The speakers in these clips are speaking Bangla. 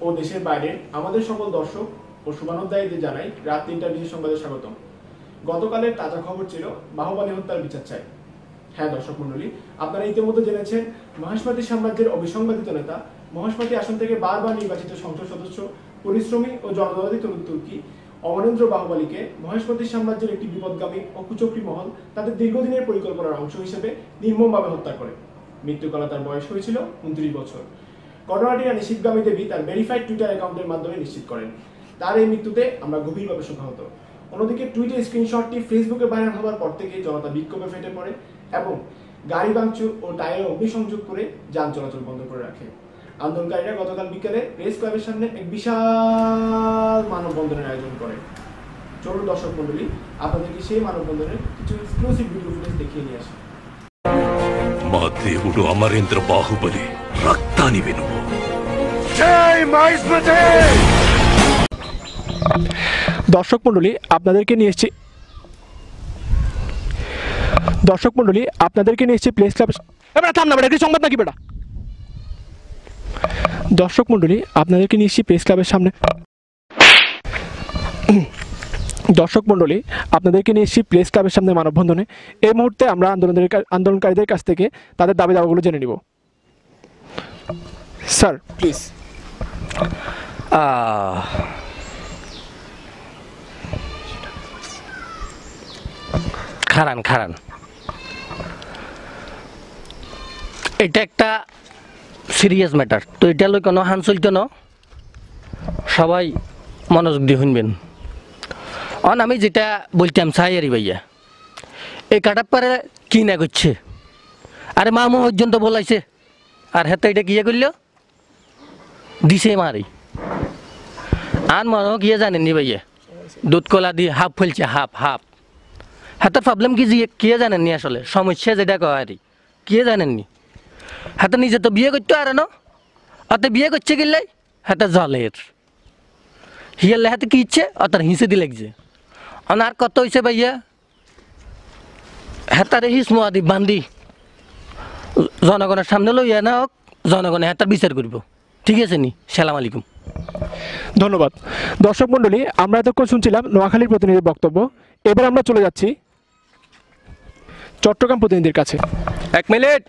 ও দেশের বাইরে আমাদের সকল দর্শক ও শুভানুধ্যায়ীদের জানাই রাত ৩টার বিশেষ সংবাদে স্বাগতম। গতকালের তাজা খবর ছিল বাহুবলী হত্যার বিচার চাই। হ্যাঁ দর্শক মন্ডলী, আপনারা ইতিমধ্যে জেনেছেন মহেশপাতি সাম্রাজ্যের অবিসংবাদিত নেতা, মহেশপাতি আসন থেকে বারবার নির্বাচিত সংসদ সদস্য, পরিশ্রমী ও জনদরদী তরুণ তুর্কি অমরেন্দ্র বাহুবলীকে মহেশপাতি সাম্রাজ্যের একটি বিপদগামী ও কুচক্রী মহল তাদের দীর্ঘদিনের পরিকল্পনার অংশ হিসেবে নির্মমভাবে হত্যা করে। মৃত্যুকালে তার বয়স হয়েছিল 29 বছর। ঘটনাটি রানী শিবগামী দেবী তার ভেরিফাইড টুইটার অ্যাকাউন্টের মাধ্যমে নিশ্চিত করেন। তার এই মৃত্যুতে আমরা গভীরভাবে শোকাহত। অন্যদিকে টুইটার স্ক্রিনশটটি ফেসবুকে ভাইরাল হওয়ার পর থেকে জনতা বিক্ষোভে ফেটে পড়ে এবং গাড়ি ভাঙচুর ও টায়ারে অগ্নিসংযোগ করে যান চলাচল বন্ধ করে রাখে। আন্দোলনকারীরা গতকাল বিকেলে প্রেস ক্লাবের সামনে এক বিশাল মানববন্ধনের আয়োজন করে। চলুন দর্শক মন্ডলী, আপনাদেরকে সেই মানববন্ধনের কিছু এক্সক্লুসিভ ভিডিও ফুটেজ দেখিয়ে নিয়ে আসি। మా దేవుడు అమరేంద్ర బాహుబలి రక్తాన్ని వినుము. দর্শক মন্ডলী, আপনাদেরকে নিয়ে এসেছি প্লেস ক্লাব। থাম না বেটা, সংবাদ নাকি বেটা? দর্শক মন্ডলী, আপনাদেরকে নিয়ে এসেছি প্রেস ক্লাবের সামনে। মানববন্ধনে এই মুহূর্তে আমরা আন্দোলনকারীদের কাছ থেকে তাদের দাবি দাওয়াগুলো জেনে নিব। Sir please. খারান এটা একটা সিরিয়াস ম্যাটার, তো এটা লই কোনো হান চলতো না, সবাই মনোযোগ দিয়ে শুনবেন। আমি যেটা বলতাম সাইয়ারি ভাইয়া, এই কাটাপ্পারে কি না করছে, আরে মামু পর্যন্ত বলাইছে, আর হেতে এটা কিয়ে করলো দিছে মারি। আন মনে কিয়ে জানেননি ভাইয়া, দুধ কলা দিয়ে হাফ ফেলছে, হাফ হাতের প্রবলেম কি কিয়ে জানেননি, আসলে সমস্যা যেটা কয় আর কিয়ে জানেননি। হাতে নিজে তো বিয়ে করতে আর না, অতে বিয়ে করছে গেলে হাতে জলের হিয়ালে হাতে কি ইচ্ছে অতার হিঁচে দি লাগছে। আর কত হয়েছে ভাইয়া, হেতারে হিস মোয়াদি বান্ধি জনগণের সামনে লইয়া না হোক, জনগণে হেতার বিচার করব, ঠিক আছে নি? সালাম আলাইকুম। ধন্যবাদ। দর্শক মন্ডলী, আমরা এতক্ষণ শুনছিলাম নোয়াখালীর প্রতিনিধির বক্তব্য। এবার আমরা চলে যাচ্ছি চট্টগ্রাম প্রতিনিধির কাছে। 1 মিনিট।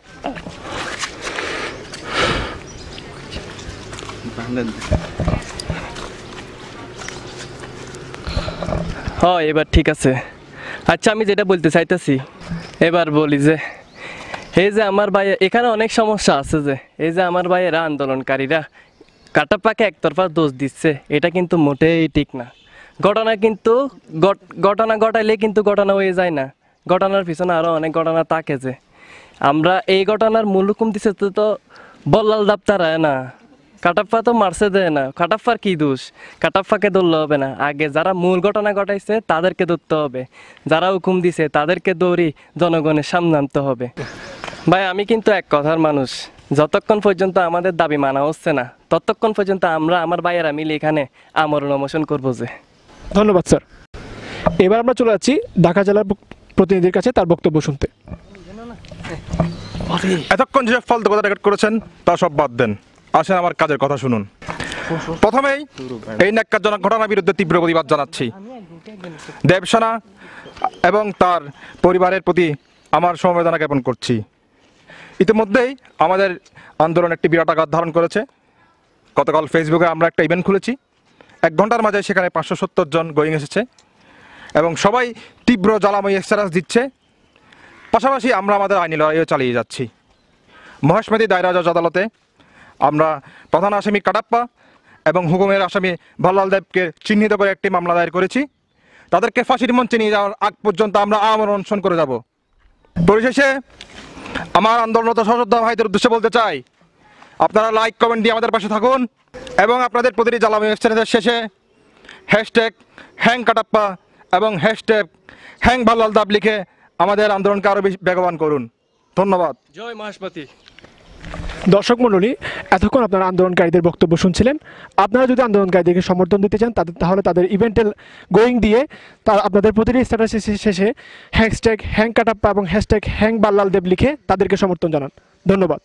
হ্যাঁ, এবার ঠিক আছে। আচ্ছা, আমি যেটা বলতে চাইতেছি এবার বলি যে এই যে আমার ভাই, এখানে অনেক সমস্যা আছে। যে এই যে আমার ভাইয়েরা আন্দোলনকারীরা কাটাপ্পাকে একতরফা দোষ দিচ্ছে, এটা কিন্তু মোটেই ঠিক না। ঘটনা ঘটাইলে কিন্তু ঘটনা হয়ে যায় না, ঘটনার পিছনে আরও অনেক ঘটনা থাকে। যে আমরা এই ঘটনার মূল হুকুম দিচ্ছে তো বল্লাল দাপ্তার হয় না, কাটাপ্পা তো মারছে দেয় না। কাটাপ্পার কি দোষ? কাটাপ্পাকে ধরলে হবে না, আগে যারা মূল ঘটনা ঘটাইছে তাদেরকে ধরতে হবে, যারা হুকুম দিছে তাদেরকে দৌড়ি জনগণের সামনে আনতে হবে। ভাই, আমি কিন্তু এক কথার মানুষ, যতক্ষণ পর্যন্ত আমাদের দাবি মানা হচ্ছে না ততক্ষণ পর্যন্ত আমরা আমার ভাইয়েরা মিলে এখানে আমরণ অনশন করবো। যে ধন্যবাদ স্যার। এবার আমরা চলে যাচ্ছি ঢাকা জেলার প্রতিনিধির কাছে তার বক্তব্য শুনতে। এতক্ষণ যে ফালতু কথা রেকর্ড করেছেন তা সব বাদ দেন, আসেন আমার কাজের কথা শুনুন। প্রথমেই এই ন্যাক্কারজনক ঘটনার বিরুদ্ধে তীব্র প্রতিবাদ জানাচ্ছি। দেবসেনা এবং তার পরিবারের প্রতি আমার সমবেদনা জ্ঞাপন করছি। ইতিমধ্যেই আমাদের আন্দোলন একটি বিরাট আকার ধারণ করেছে। গতকাল ফেসবুকে আমরা একটা ইভেন্ট খুলেছি, 1 ঘন্টার মাঝে সেখানে 570 জন গোয়িং এসেছে এবং সবাই তীব্র জ্বালাময়ী স্ট্যাটাস দিচ্ছে। পাশাপাশি আমরা আমাদের আইনি লড়াইও চালিয়ে যাচ্ছি। মহেশপাতি দায়রা জজ আদালতে আমরা প্রধান আসামি কাটাপ্পা এবং হুকুমের আসামি ভল্লাল দেবকে চিহ্নিত করে একটি মামলা দায়ের করেছি। তাদেরকে ফাঁসির মঞ্চে নিয়ে যাওয়ার আগ পর্যন্ত আমরা আমরণ অনশন করে যাব। পরিশেষে আমার আন্দোলনরত সহযোদ্ধা ভাইদের উদ্দেশ্যে বলতে চাই, আপনারা লাইক কমেন্ট দিয়ে আমাদের পাশে থাকুন এবং আপনাদের প্রতিটি জ্বালাময়ী স্ট্যাটাসের শেষে #হ্যাং কাটাপ্পা এবং #হ্যাং ভল্লাল দাব লিখে আমাদের আন্দোলনকে আরও বেশি বেগবান করুন। ধন্যবাদ। জয় মহেশপাতি। দর্শক মন্ডলী, এতক্ষণ আপনারা আন্দোলনকারীদের বক্তব্য শুনছিলেন। আপনারা যদি আন্দোলনকারীদেরকে সমর্থন দিতে চান তাহলে তাদের ইভেন্টের গোয়িং দিয়ে আপনাদের প্রতিটি স্ট্যাটাসের শেষে #হ্যাং কাটাপ্পা এবং #হ্যাং ভল্লাল দেব লিখে তাদেরকে সমর্থন জানান। ধন্যবাদ।